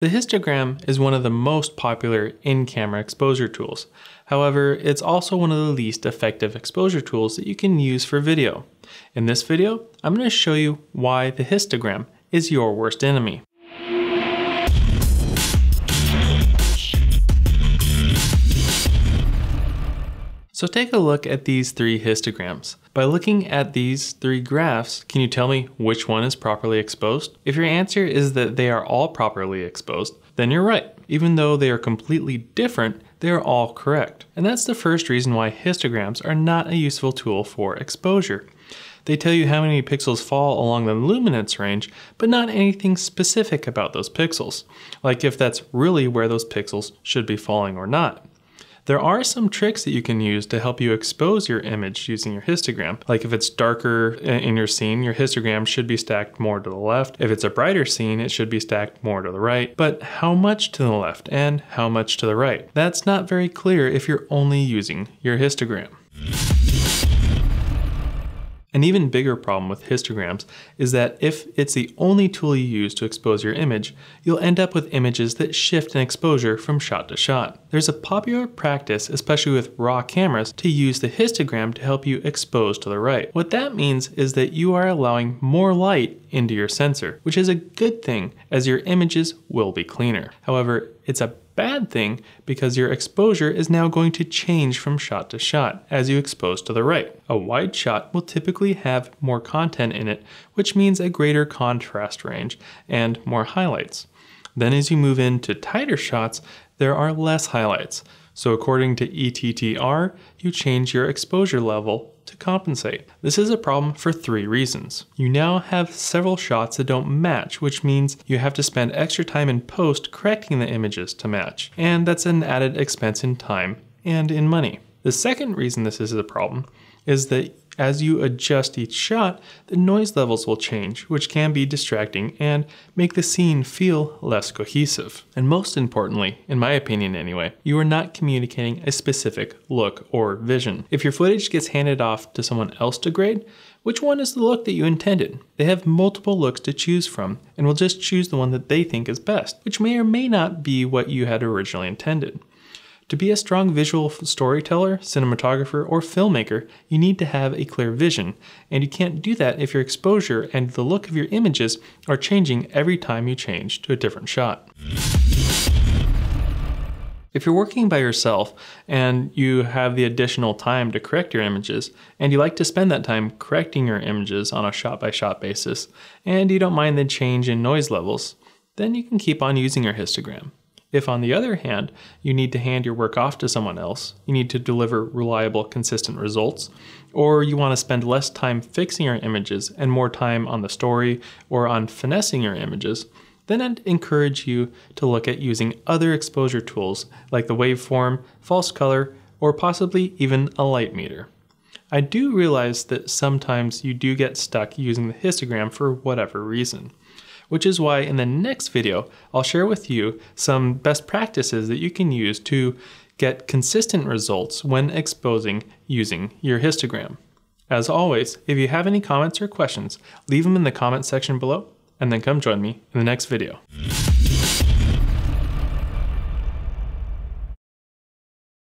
The histogram is one of the most popular in-camera exposure tools. However, it's also one of the least effective exposure tools that you can use for video. In this video, I'm going to show you why the histogram is your worst enemy. So take a look at these three histograms. By looking at these three graphs, can you tell me which one is properly exposed? If your answer is that they are all properly exposed, then you're right. Even though they are completely different, they are all correct. And that's the first reason why histograms are not a useful tool for exposure. They tell you how many pixels fall along the luminance range, but not anything specific about those pixels, like if that's really where those pixels should be falling or not. There are some tricks that you can use to help you expose your image using your histogram. Like if it's darker in your scene, your histogram should be stacked more to the left. If it's a brighter scene, it should be stacked more to the right. But how much to the left and how much to the right? That's not very clear if you're only using your histogram. An even bigger problem with histograms is that if it's the only tool you use to expose your image, you'll end up with images that shift in exposure from shot to shot. There's a popular practice, especially with RAW cameras, to use the histogram to help you expose to the right. What that means is that you are allowing more light into your sensor, which is a good thing as your images will be cleaner. However, it's a bad thing because your exposure is now going to change from shot to shot as you expose to the right. A wide shot will typically have more content in it, which means a greater contrast range and more highlights. Then as you move into tighter shots, there are less highlights. So according to ETTR, you change your exposure level to compensate. This is a problem for three reasons. You now have several shots that don't match, which means you have to spend extra time in post correcting the images to match. And that's an added expense in time and in money. The second reason this is a problem is that as you adjust each shot, the noise levels will change, which can be distracting and make the scene feel less cohesive. And most importantly, in my opinion anyway, you are not communicating a specific look or vision. If your footage gets handed off to someone else to grade, which one is the look that you intended? They have multiple looks to choose from and will just choose the one that they think is best, which may or may not be what you had originally intended. To be a strong visual storyteller, cinematographer, or filmmaker, you need to have a clear vision, and you can't do that if your exposure and the look of your images are changing every time you change to a different shot. If you're working by yourself and you have the additional time to correct your images, and you like to spend that time correcting your images on a shot-by-shot basis, and you don't mind the change in noise levels, then you can keep on using your histogram. If, on the other hand, you need to hand your work off to someone else, you need to deliver reliable, consistent results, or you want to spend less time fixing your images and more time on the story or on finessing your images, then I'd encourage you to look at using other exposure tools like the waveform, false color, or possibly even a light meter. I do realize that sometimes you do get stuck using the histogram for whatever reason, which is why in the next video, I'll share with you some best practices that you can use to get consistent results when exposing using your histogram. As always, if you have any comments or questions, leave them in the comment section below, and then come join me in the next video.